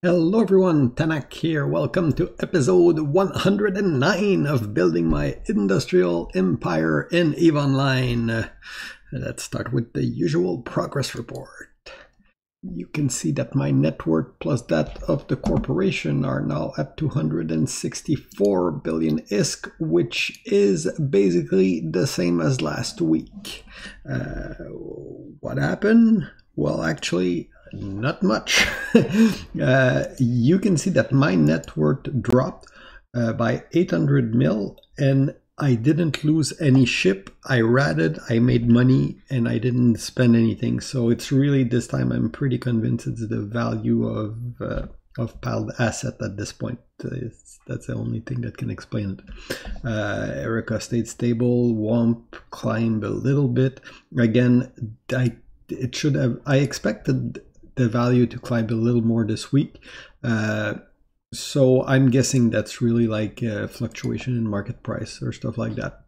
Hello everyone, Tanak here. Welcome to episode 109 of Building My Industrial Empire in EVE Online. Let's start with the usual progress report. You can see that my net worth plus that of the corporation are now at 264 billion ISK, which is basically the same as last week. What happened? Well, actually, not much. You can see that my net worth dropped by 800 mil, and I didn't lose any ship. I ratted, I made money, and I didn't spend anything. So it's really, this time I'm pretty convinced it's the value of piled asset at this point. That's the only thing that can explain it. Erica stayed stable. WOMP climbed a little bit. Again, I expected the value to climb a little more this week. So I'm guessing that's really like fluctuation in market price or stuff like that.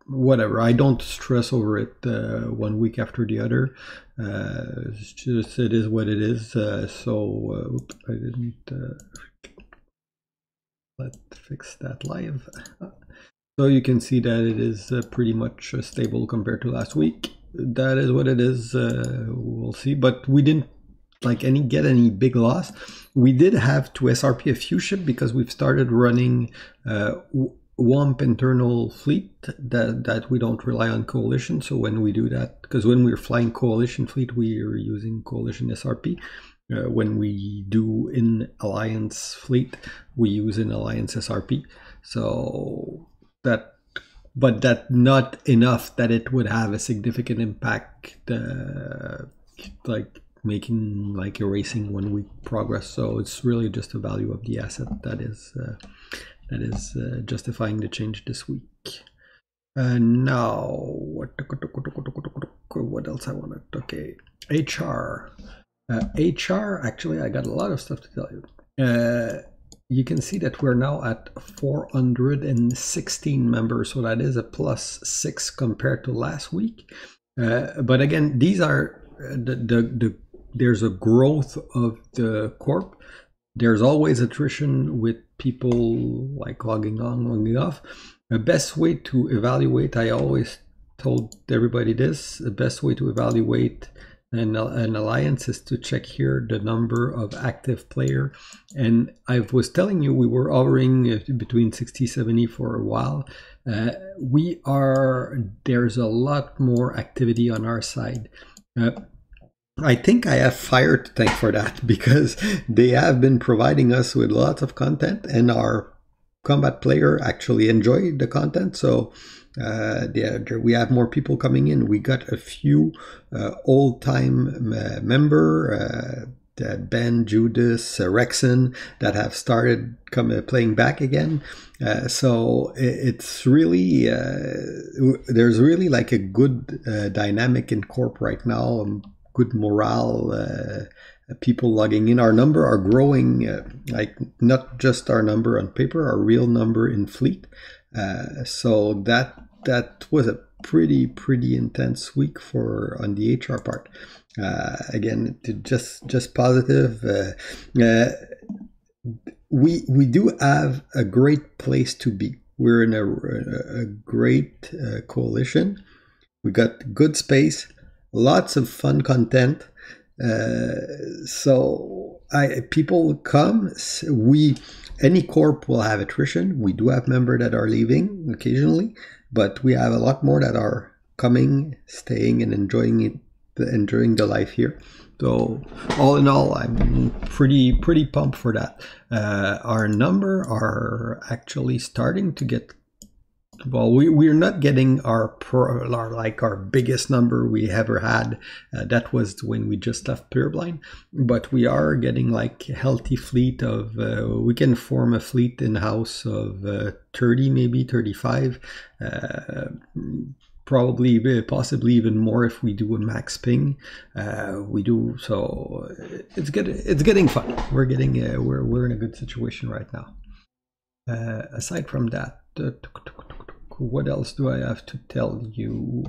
Whatever. I don't stress over it 1 week after the other. It's just, it is what it is. Oops, I didn't. Let's fix that live. So you can see that it is pretty much stable compared to last week. That is what it is. We'll see, but we didn't get any big loss. We did have to SRP a few ships because we've started running WOMP internal fleet that we don't rely on coalition. So when we do that, because when we're flying coalition fleet, we are using coalition SRP. When we do in alliance fleet, we use an alliance SRP. So that, but that not enough that it would have a significant impact, like making, like erasing 1 week progress. So it's really just the value of the asset that is justifying the change this week. Now what else I wanted? Okay, HR. Actually, I got a lot of stuff to tell you. You can see that we're now at 416 members, so that is a +6 compared to last week. But again, these are there's a growth of the corp. There's always attrition with people like logging on, logging off. The best way to evaluate, I always told everybody this, the best way to evaluate an alliance is to check here the number of active player. And I was telling you we were hovering between 60-70 for a while. There's a lot more activity on our side. I think I have Fire to thank for that, because they have been providing us with lots of content, and our combat player actually enjoyed the content. So we have more people coming in. We got a few old-time member, Ben, Judas, Rexon, that have started playing back again. So it's really, there's really like a good dynamic in Corp right now, good morale, people logging in. Our number are growing, like not just our number on paper, our real number in fleet. So that was a pretty intense week on the HR part. Again, just positive. We do have a great place to be. We're in a great coalition. We got good space, lots of fun content. So people come. Any corp will have attrition. We do have members that are leaving occasionally, but we have a lot more that are coming, staying, and enjoying the life here. So all in all, I'm pretty pumped for that. Our number are actually starting to get. Well, we're not getting our biggest number we ever had. That was when we just left Pureblind. But we are getting like a healthy fleet of, we can form a fleet in-house of 30, maybe 35. Probably, possibly even more if we do a max ping. We do, so it's getting fun. We're in a good situation right now. Aside from that, what else do I have to tell you?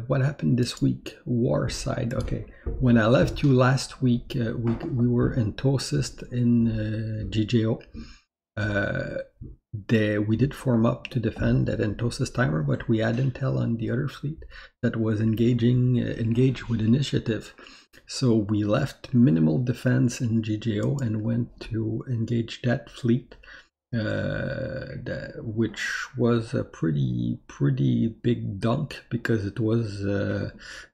What happened this week? War side. Okay. When I left you last week, we were in Tosist in GJO. We did form up to defend at Entosis timer, but we had intel on the other fleet that was engaged with initiative. So we left minimal defense in GJO and went to engage that fleet, which was a pretty big dunk, because it was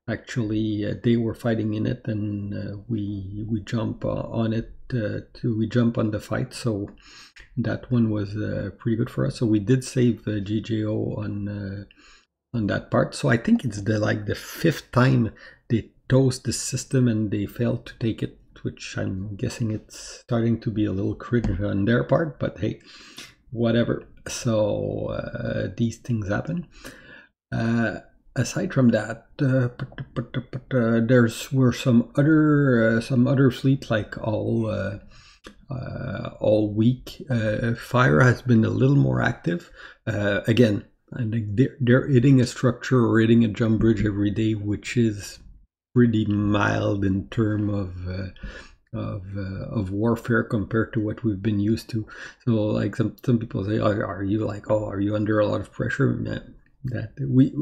actually they were fighting in it, and we jump on it. We jump on the fight, so that one was pretty good for us. So we did save GJO on that part. So I think it's the fifth time they toast the system and they failed to take it, which I'm guessing it's starting to be a little cringe on their part, but hey, whatever. So these things happen. Aside from that, were some other fleet, like all week. Fire has been a little more active. Again, I think they're hitting a structure or hitting a jump bridge every day, which is pretty mild in terms of warfare compared to what we've been used to. So like some people say, are you under a lot of pressure? That we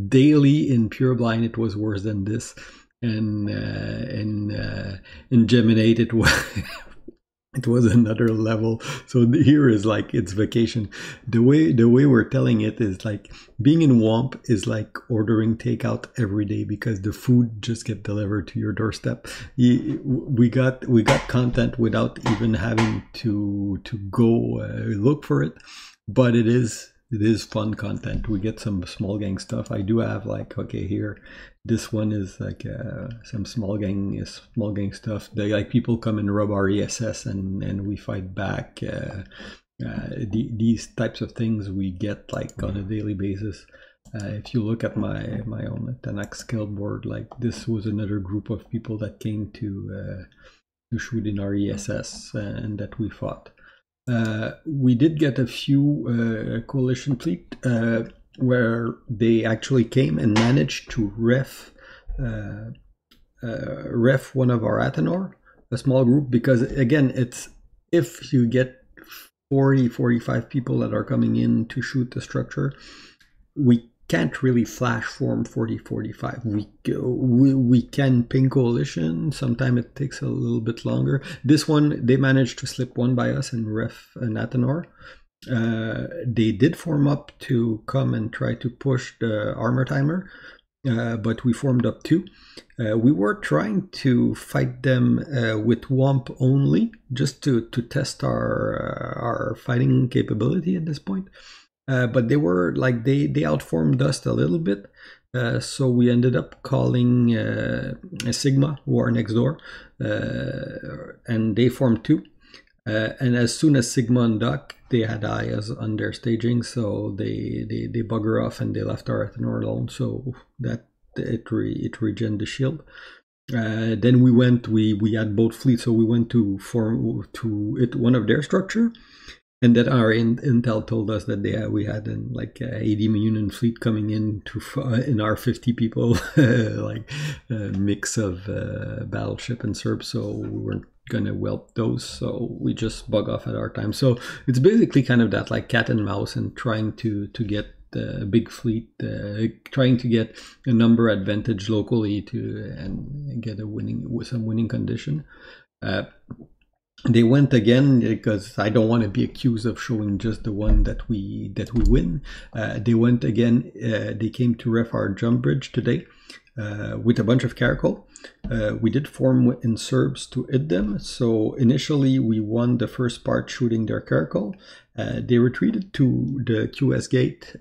daily in Pure Blind it was worse than this, and in Geminate it was it was another level. So here is like it's vacation. The way we're telling it is like being in WOMP is like ordering takeout every day, because the food just get delivered to your doorstep. We got content without even having to go look for it, but it is fun content. We get some small gang stuff. I do have like, okay, here, this one is like some small gang stuff. They like people come and rub our ESS and we fight back. These types of things we get like on a daily basis. If you look at my own Tanak skill board, like this was another group of people that came to shoot in our ESS and that we fought. We did get a few coalition fleet where they actually came and managed to ref one of our Athanor, a small group, because again, it's if you get 40-45 people that are coming in to shoot the structure, we can't really flash form 40-45. We can ping coalition. Sometimes it takes a little bit longer. This one, they managed to slip one by us and ref an Athanor. They did form up to come and try to push the armor timer, but we formed up too. We were trying to fight them with WOMP only, just to test our fighting capability at this point. But they were like they outformed us a little bit, so we ended up calling a Sigma, who are next door, and they formed too. And as soon as Sigma undocked, they had eyes on their staging, so they bugger off and they left our Athanor alone. So that it regened the shield. Then we went. We had both fleets, so we went to form to hit one of their structure. And then our intel told us that we had like 80 Union fleet coming in in our 50 people, like a mix of battleship and Serb. So we weren't gonna whelp those, so we just bug off at our time. So it's basically kind of that like cat and mouse, and trying to get the big fleet, trying to get a number advantage locally and get some winning condition. They went again, because I don't want to be accused of showing just the one that we win. They went again. They came to ref our jump bridge today with a bunch of Caracol. We did form in Serbs to hit them. So initially we won the first part shooting their Caracol. They retreated to the QS gate.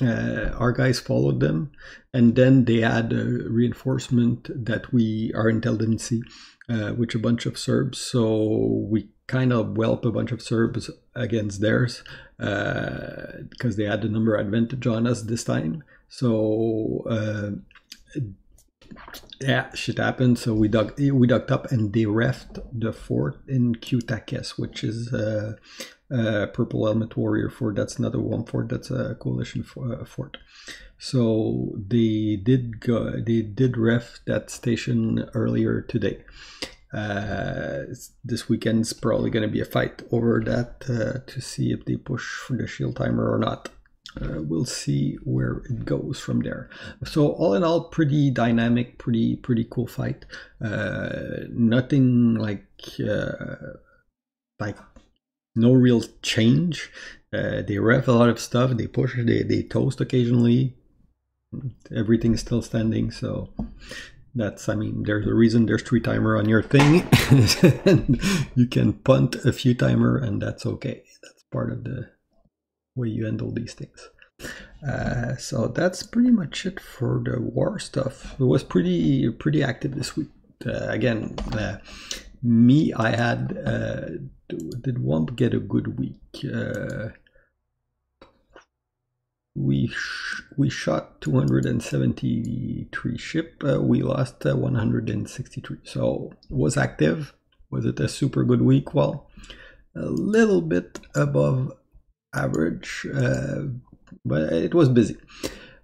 Our guys followed them, and then they had a reinforcement that our intel didn't see. With a bunch of Serbs, so we kind of whelp a bunch of Serbs against theirs, because they had the number advantage on us this time. So Yeah, shit happened. So we dug up, and they refed the fort in Cutakes, which is Purple Helmet Warrior Fort. That's another one fort. That's a coalition fort. So they did ref that station earlier today. This weekend's probably going to be a fight over that to see if they push for the shield timer or not. We'll see where it goes from there. So all in all, pretty dynamic, pretty cool fight. Nothing like no real change. They ref a lot of stuff. They push. They toast occasionally. Everything's still standing. So that's, I mean, there's a reason there's 3 timer on your thing. And you can punt a few timer, and that's okay. That's part of the way you handle these things. So that's pretty much it for the war stuff. It was pretty active this week. Again, me, I had did Wump get a good week. We shot 273 ship. We lost 163. So was active. Was it a super good week? Well, a little bit above average, but it was busy.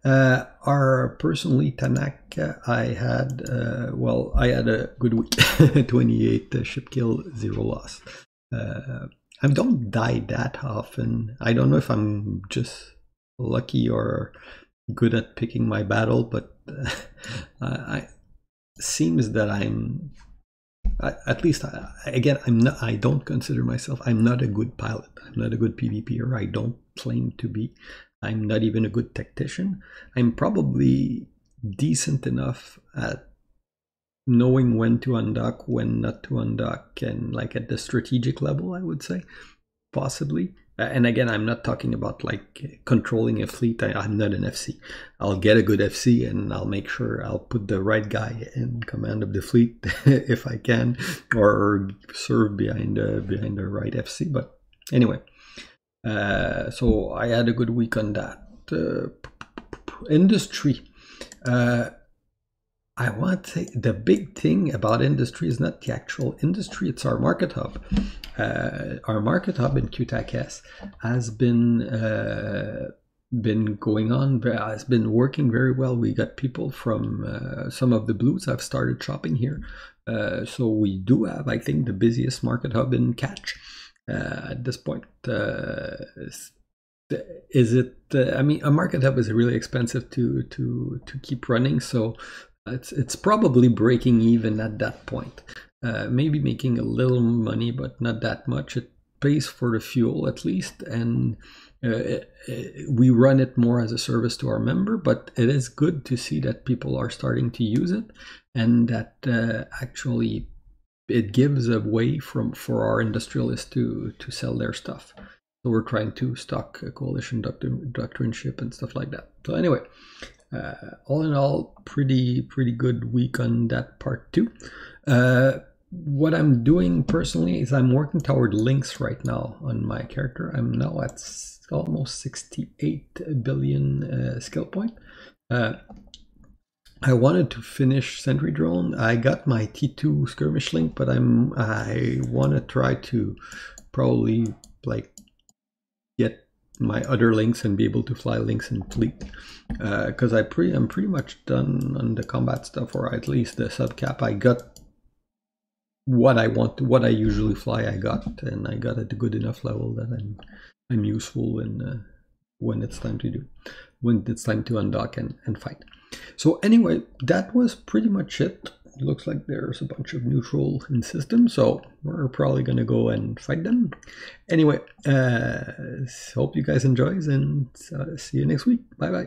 Personally, Tanak, I had a good week. 28 ship kill, 0 loss. I don't die that often. I don't know if I'm just lucky or good at picking my battle, but seems that I'm at least I don't consider myself, I'm not a good pilot. I'm not a good PvPer. I don't claim to be. I'm not even a good tactician. I'm probably decent enough at knowing when to undock, when not to undock, and like at the strategic level, I would say, possibly. And again, I'm not talking about like controlling a fleet. I'm not an FC. I'll get a good FC and I'll make sure I'll put the right guy in command of the fleet if I can, or serve behind the right FC. But anyway, so I had a good week on that. Industry. I want to say the big thing about industry is not the actual industry, it's our market hub. Our market hub in Cutakes has been going on, has been working very well. We got people from some of the blues have started shopping here. So we do have, I think, the busiest market hub in Catch at this point. Is it, I mean, a market hub is really expensive to keep running, so it's probably breaking even at that point. Maybe making a little money, but not that much. It pays for the fuel at least, and we run it more as a service to our member, but it is good to see that people are starting to use it, and that actually it gives a way for our industrialists to sell their stuff. So we're trying to stock a coalition doctrine ship and stuff like that. So anyway, all in all, pretty good week on that part too. What I'm doing personally is I'm working toward links right now on my character. I'm now at almost 68 billion skill point. I wanted to finish Sentry Drone. I got my T2 skirmish link, but I want to try to probably like get my other links and be able to fly links in fleet, because I'm pretty much done on the combat stuff, or at least the subcap. I got what I want, what I usually fly. I got, and I got at a good enough level that I'm useful in when it's time to undock and fight. So anyway, that was pretty much it. It looks like there's a bunch of neutral in system, so we're probably gonna go and fight them. Anyway, hope you guys enjoy, and see you next week. Bye bye.